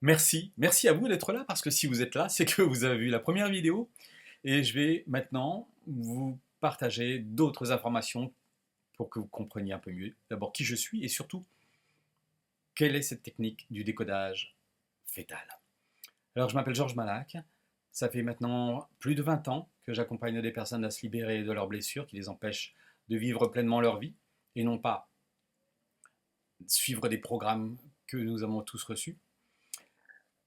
Merci à vous d'être là parce que si vous êtes là, c'est que vous avez vu la première vidéo et je vais maintenant vous partager d'autres informations pour que vous compreniez un peu mieux d'abord qui je suis et surtout quelle est cette technique du décodage fœtal. Alors je m'appelle Georges Malac, ça fait maintenant plus de 20 ans que j'accompagne des personnes à se libérer de leurs blessures qui les empêchent de vivre pleinement leur vie et non pas suivre des programmes que nous avons tous reçus.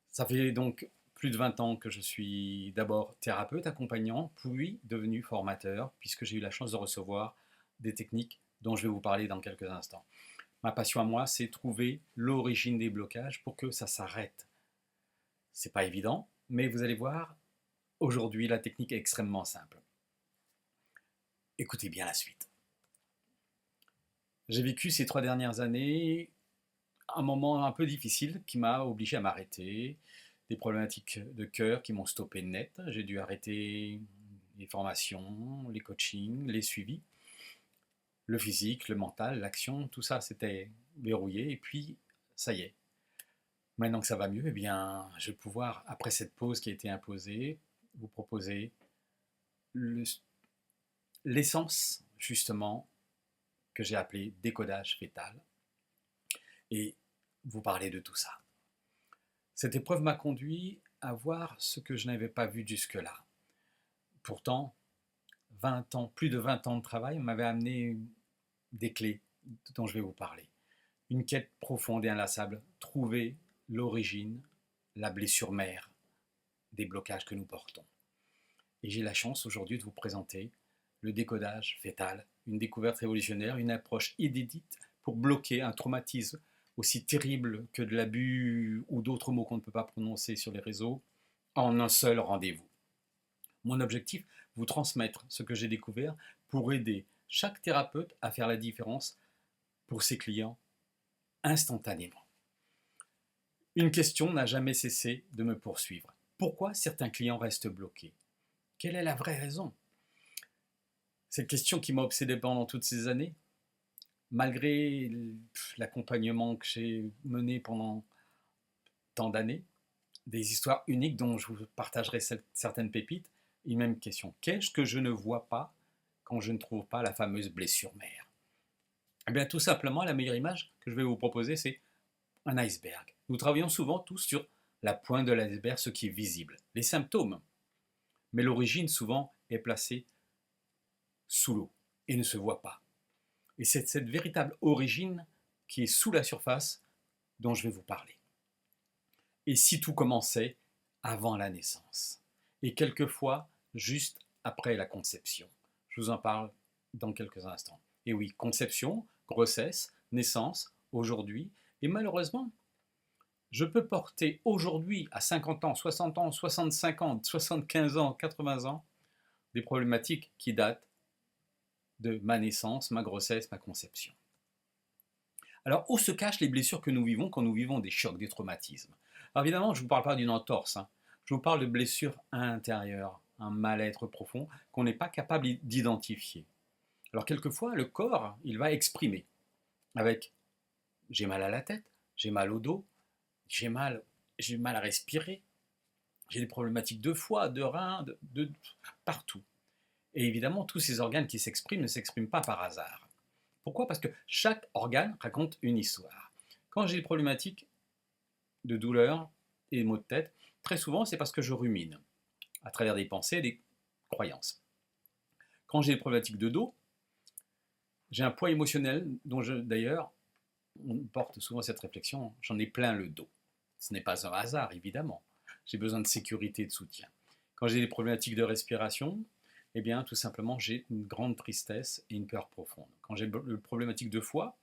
Ça fait donc plus de 20 ans que je suis d'abord thérapeute accompagnant, puis devenu formateur, puisque j'ai eu la chance de recevoir des techniques dont je vais vous parler dans quelques instants. Ma passion à moi, c'est trouver l'origine des blocages pour que ça s'arrête. C'est pas évident, mais vous allez voir, aujourd'hui, la technique est extrêmement simple. Écoutez bien la suite. J'ai vécu ces 3 dernières années un moment un peu difficile qui m'a obligé à m'arrêter, des problématiques de cœur qui m'ont stoppé net. J'ai dû arrêter les formations, les coachings, les suivis, le physique, le mental, l'action, tout ça c'était verrouillé. Et puis, ça y est, maintenant que ça va mieux, eh bien, je vais pouvoir, après cette pause qui a été imposée, vous proposer le- l'essence, justement, que j'ai appelée décodage fœtal et vous parler de tout ça. Cette épreuve m'a conduit à voir ce que je n'avais pas vu jusque-là. Pourtant, 20 ans, plus de 20 ans de travail m'avaient amené des clés dont je vais vous parler. Une quête profonde et inlassable, trouver l'origine, la blessure mère des blocages que nous portons. Et j'ai la chance aujourd'hui de vous présenter le décodage fœtal, une découverte révolutionnaire, une approche inédite pour bloquer un traumatisme aussi terrible que de l'abus ou d'autres mots qu'on ne peut pas prononcer sur les réseaux en un seul rendez-vous. Mon objectif, vous transmettre ce que j'ai découvert pour aider chaque thérapeute à faire la différence pour ses clients instantanément. Une question n'a jamais cessé de me poursuivre. Pourquoi certains clients restent bloqués? Quelle est la vraie raison? Cette question qui m'a obsédé pendant toutes ces années, malgré l'accompagnement que j'ai mené pendant tant d'années, des histoires uniques dont je vous partagerai certaines pépites, une même question. Qu'est-ce que je ne vois pas quand je ne trouve pas la fameuse blessure mère? Eh bien, tout simplement, la meilleure image que je vais vous proposer, c'est un iceberg. Nous travaillons souvent tous sur la pointe de l'iceberg, ce qui est visible, les symptômes. Mais l'origine, souvent, est placée sous l'eau et ne se voit pas. Et c'est cette véritable origine qui est sous la surface dont je vais vous parler. Et si tout commençait avant la naissance, et quelquefois juste après la conception. Je vous en parle dans quelques instants. Et oui, conception, grossesse, naissance, aujourd'hui, et malheureusement, je peux porter aujourd'hui, à 50 ans, 60 ans, 65 ans, 75 ans, 80 ans, des problématiques qui datent de ma naissance, ma grossesse, ma conception. Alors, où se cachent les blessures que nous vivons quand nous vivons des chocs, des traumatismes? Alors évidemment, je ne vous parle pas d'une entorse, hein. Je vous parle de blessures intérieures, un mal-être profond qu'on n'est pas capable d'identifier. Alors quelquefois, le corps, il va exprimer avec j'ai mal à la tête, j'ai mal au dos, j'ai mal à respirer, j'ai des problématiques de foie, de rein, de partout. Et évidemment, tous ces organes qui s'expriment ne s'expriment pas par hasard. Pourquoi? Parce que chaque organe raconte une histoire. Quand j'ai des problématiques de douleur et des maux de tête, très souvent c'est parce que je rumine à travers des pensées et des croyances. Quand j'ai des problématiques de dos, j'ai un poids émotionnel dont d'ailleurs, on porte souvent cette réflexion, j'en ai plein le dos. Ce n'est pas un hasard, évidemment. J'ai besoin de sécurité et de soutien. Quand j'ai des problématiques de respiration, eh bien, tout simplement, j'ai une grande tristesse et une peur profonde. Quand j'ai des problématiques de foie,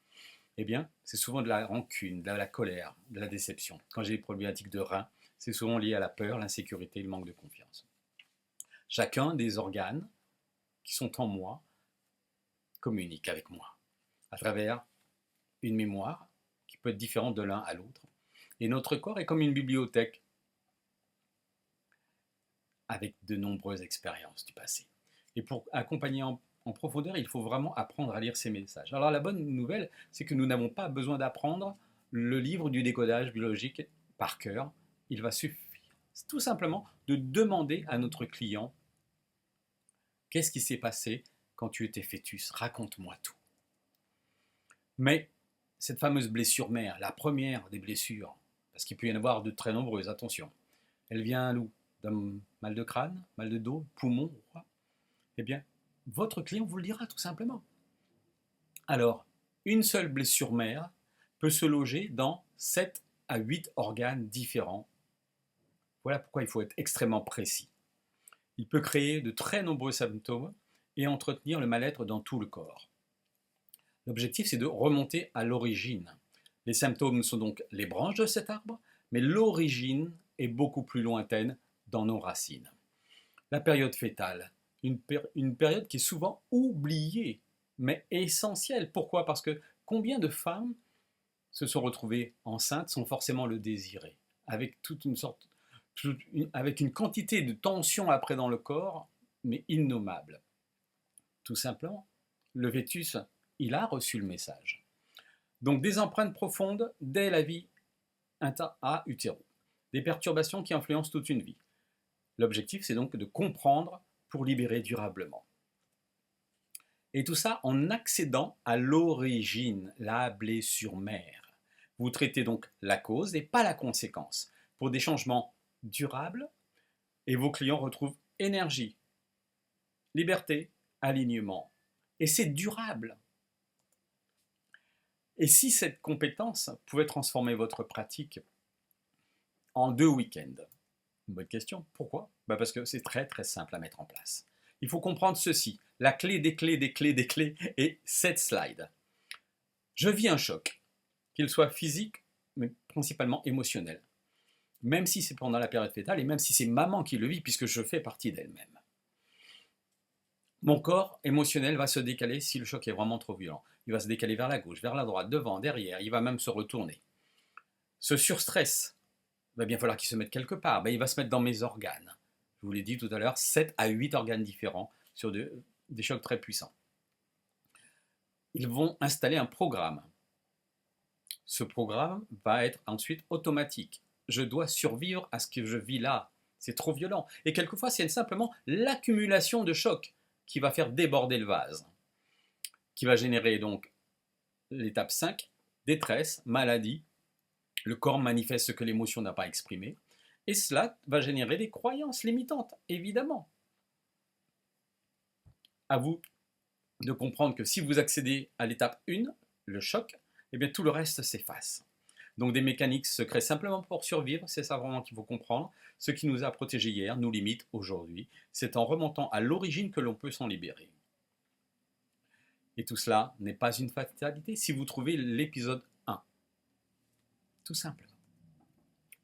eh bien, c'est souvent de la rancune, de la colère, de la déception. Quand j'ai des problématiques de rein, c'est souvent lié à la peur, l'insécurité, le manque de confiance. Chacun des organes qui sont en moi communique avec moi à travers une mémoire qui peut être différente de l'un à l'autre. Et notre corps est comme une bibliothèque avec de nombreuses expériences du passé. Et pour accompagner en profondeur, il faut vraiment apprendre à lire ces messages. Alors la bonne nouvelle, c'est que nous n'avons pas besoin d'apprendre le livre du décodage biologique par cœur. il va suffire tout simplement de demander à notre client: qu'est-ce qui s'est passé quand tu étais fœtus? Raconte-moi tout. Mais cette fameuse blessure mère, la première des blessures, parce qu'il peut y en avoir de très nombreuses, attention, elle vient d'où? D'un mal de crâne, mal de dos, poumon, quoi? Eh bien, votre client vous le dira tout simplement. Alors, une seule blessure mère peut se loger dans 7 à 8 organes différents. Voilà pourquoi il faut être extrêmement précis. Il peut créer de très nombreux symptômes et entretenir le mal-être dans tout le corps. L'objectif, c'est de remonter à l'origine. Les symptômes sont donc les branches de cet arbre, mais l'origine est beaucoup plus lointaine dans nos racines. La période fœtale, une période qui est souvent oubliée, mais essentielle. Pourquoi? Parce que combien de femmes se sont retrouvées enceintes sans forcément le désirer, avec avec une quantité de tension après dans le corps, mais innommable. Tout simplement, le fœtus, il a reçu le message. Donc des empreintes profondes dès la vie à utéro, des perturbations qui influencent toute une vie. L'objectif, c'est donc de comprendre pour libérer durablement. Et tout ça en accédant à l'origine, la blessure mère. Vous traitez donc la cause et pas la conséquence pour des changements durables, et vos clients retrouvent énergie, liberté, alignement. Et c'est durable. Et si cette compétence pouvait transformer votre pratique en 2 week-ends? Une bonne question. Pourquoi? Parce que c'est très très simple à mettre en place. Il faut comprendre ceci. La clé des clés des clés des clés est cette slide. Je vis un choc, qu'il soit physique, mais principalement émotionnel. Même si c'est pendant la période fœtale et même si c'est maman qui le vit, puisque je fais partie d'elle-même. Mon corps émotionnel va se décaler si le choc est vraiment trop violent. Il va se décaler vers la gauche, vers la droite, devant, derrière, il va même se retourner. Ce surstress, il va bien falloir qu'il se mette quelque part. Il va se mettre dans mes organes. Je vous l'ai dit tout à l'heure, 7 à 8 organes différents sur des chocs très puissants. Ils vont installer un programme. Ce programme va être ensuite automatique. Je dois survivre à ce que je vis là. C'est trop violent. Et quelquefois, c'est simplement l'accumulation de chocs qui va faire déborder le vase, qui va générer donc l'étape 5, détresse, maladie. Le corps manifeste ce que l'émotion n'a pas exprimé. Et cela va générer des croyances limitantes, évidemment. À vous de comprendre que si vous accédez à l'étape 1, le choc, eh bien tout le reste s'efface. Donc des mécaniques se créent simplement pour survivre, c'est ça vraiment qu'il faut comprendre. Ce qui nous a protégés hier nous limite aujourd'hui. C'est en remontant à l'origine que l'on peut s'en libérer. Et tout cela n'est pas une fatalité si vous trouvez l'épisode 1. Tout simple.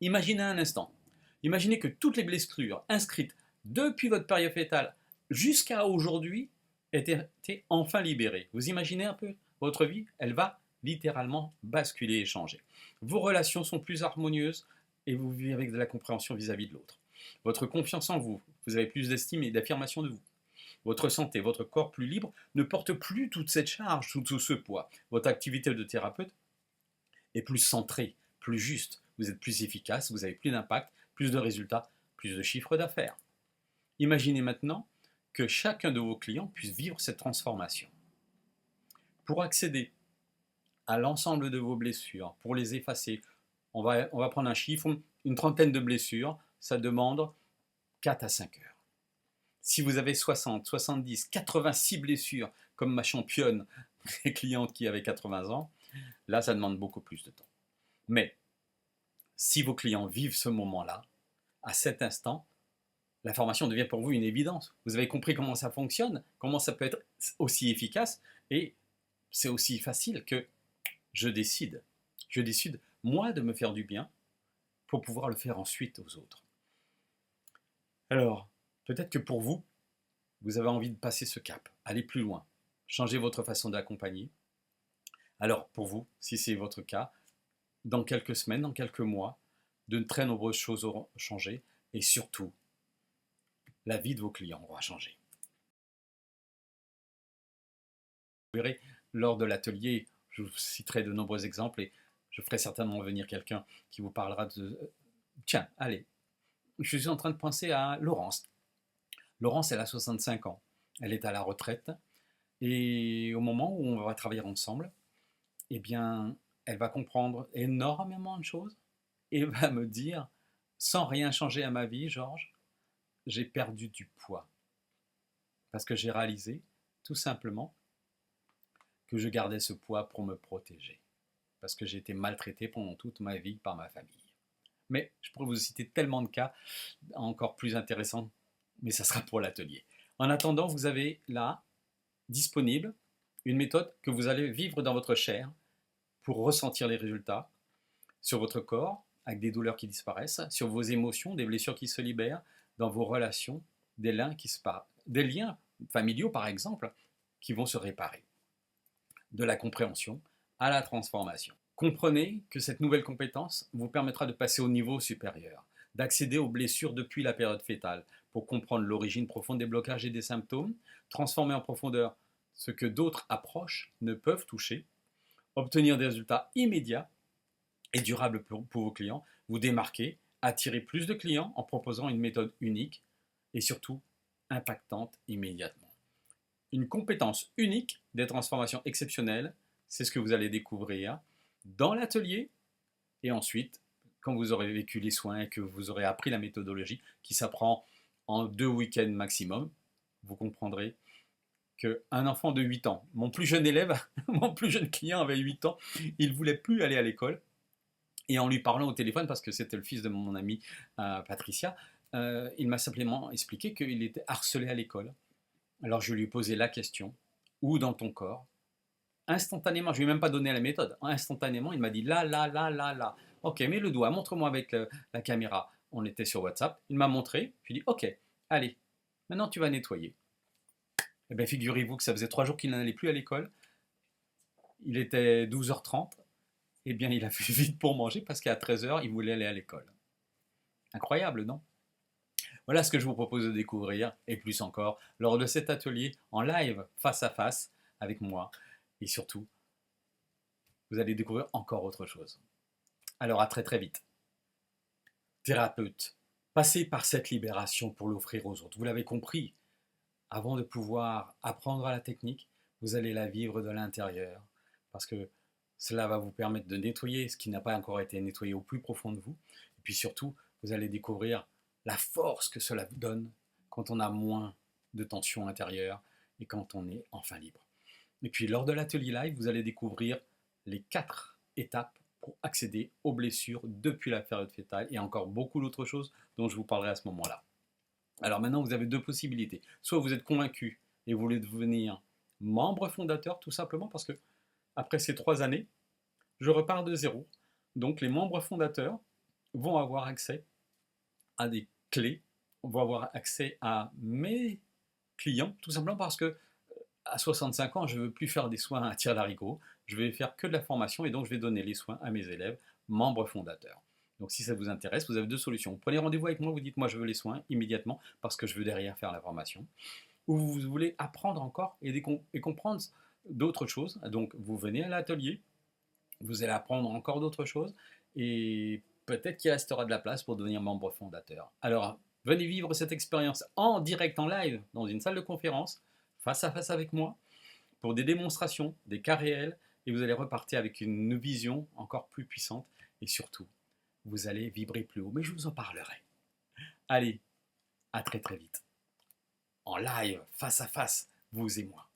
Imaginez un instant. Imaginez que toutes les blessures inscrites depuis votre période fœtale jusqu'à aujourd'hui aient été enfin libérées. Vous imaginez un peu votre vie? Elle va littéralement basculer et changer. Vos relations sont plus harmonieuses et vous vivez avec de la compréhension vis-à-vis de l'autre. Votre confiance en vous, vous avez plus d'estime et d'affirmation de vous. Votre santé, votre corps plus libre ne porte plus toute cette charge, tout ce poids. Votre activité de thérapeute est plus centrée, plus juste. Vous êtes plus efficace, vous avez plus d'impact, plus de résultats, plus de chiffre d'affaires. Imaginez maintenant que chacun de vos clients puisse vivre cette transformation. Pour accéder à l'ensemble de vos blessures, pour les effacer, on va prendre un chiffre, une trentaine de blessures, ça demande 4 à 5 heures. Si vous avez 60, 70, 86 blessures, comme ma championne cliente qui avait 80 ans, là ça demande beaucoup plus de temps. Mais si vos clients vivent ce moment-là, à cet instant, la formation devient pour vous une évidence. Vous avez compris comment ça fonctionne, comment ça peut être aussi efficace, et c'est aussi facile que je décide, moi, de me faire du bien pour pouvoir le faire ensuite aux autres. Alors, peut-être que pour vous, vous avez envie de passer ce cap, aller plus loin, changer votre façon d'accompagner. Alors, pour vous, si c'est votre cas, dans quelques semaines, dans quelques mois, de très nombreuses choses auront changé et surtout, la vie de vos clients aura changé. Vous verrez, lors de l'atelier, je vous citerai de nombreux exemples et je ferai certainement venir quelqu'un qui vous parlera Tiens, allez, je suis en train de penser à Laurence. Laurence, elle a 65 ans. Elle est à la retraite. Et au moment où on va travailler ensemble, eh bien, elle va comprendre énormément de choses et va me dire, sans rien changer à ma vie, Georges, j'ai perdu du poids. Parce que j'ai réalisé, tout simplement, que je gardais ce poids pour me protéger. Parce que j'ai été maltraité pendant toute ma vie par ma famille. Mais je pourrais vous citer tellement de cas encore plus intéressants, mais ça sera pour l'atelier. En attendant, vous avez là, disponible, une méthode que vous allez vivre dans votre chair pour ressentir les résultats sur votre corps, avec des douleurs qui disparaissent, sur vos émotions, des blessures qui se libèrent, dans vos relations, des liens qui se parlent, des liens familiaux par exemple, qui vont se réparer. De la compréhension à la transformation. Comprenez que cette nouvelle compétence vous permettra de passer au niveau supérieur, d'accéder aux blessures depuis la période fœtale, pour comprendre l'origine profonde des blocages et des symptômes, transformer en profondeur ce que d'autres approches ne peuvent toucher, obtenir des résultats immédiats et durables pour vos clients, vous démarquer, attirer plus de clients en proposant une méthode unique et surtout impactante immédiatement. Une compétence unique, des transformations exceptionnelles, c'est ce que vous allez découvrir dans l'atelier et ensuite, quand vous aurez vécu les soins et que vous aurez appris la méthodologie, qui s'apprend en 2 week-ends maximum, vous comprendrez qu'un enfant de 8 ans, mon plus jeune élève, mon plus jeune client avait 8 ans, il ne voulait plus aller à l'école. Et en lui parlant au téléphone, parce que c'était le fils de mon amie Patricia, il m'a simplement expliqué qu'il était harcelé à l'école. Alors je lui ai posé la question, où dans ton corps? Instantanément, je ne lui ai même pas donné la méthode. Instantanément, il m'a dit là, là, là, là, là. Ok, mets le doigt, montre-moi avec la caméra. On était sur WhatsApp, il m'a montré, je lui ai dit ok, allez, maintenant tu vas nettoyer. Eh bien, figurez-vous que ça faisait 3 jours qu'il n'allait plus à l'école. Il était 12h30. Eh bien, il a fait vite pour manger parce qu'à 13h, il voulait aller à l'école. Incroyable, non? Voilà ce que je vous propose de découvrir, et plus encore, lors de cet atelier en live, face à face, avec moi. Et surtout, vous allez découvrir encore autre chose. Alors à très très vite. Thérapeute, passez par cette libération pour l'offrir aux autres. Vous l'avez compris, avant de pouvoir apprendre à la technique, vous allez la vivre de l'intérieur. Parce que cela va vous permettre de nettoyer ce qui n'a pas encore été nettoyé au plus profond de vous. Et puis surtout, vous allez découvrir la force que cela vous donne quand on a moins de tension intérieure et quand on est enfin libre. Et puis lors de l'atelier live, vous allez découvrir les 4 étapes pour accéder aux blessures depuis la période fœtale et encore beaucoup d'autres choses dont je vous parlerai à ce moment-là. Alors maintenant, vous avez 2 possibilités. Soit vous êtes convaincu et vous voulez devenir membre fondateur tout simplement parce que après ces 3 années, je repars de zéro. Donc les membres fondateurs vont avoir accès à des clés, vont avoir accès à mes clients, tout simplement parce que à 65 ans, je ne veux plus faire des soins à tir d'haricot, je vais faire que de la formation et donc je vais donner les soins à mes élèves, membres fondateurs. Donc si ça vous intéresse, vous avez 2 solutions. Vous prenez rendez-vous avec moi, vous dites moi je veux les soins immédiatement parce que je veux derrière faire la formation. Ou vous voulez apprendre encore et comprendre d'autres choses. Donc vous venez à l'atelier, vous allez apprendre encore d'autres choses et peut-être qu'il restera de la place pour devenir membre fondateur. Alors, venez vivre cette expérience en direct, en live, dans une salle de conférence, face à face avec moi, pour des démonstrations, des cas réels, et vous allez repartir avec une vision encore plus puissante, et surtout, vous allez vibrer plus haut, mais je vous en parlerai. Allez, à très très vite. En live, face à face, vous et moi.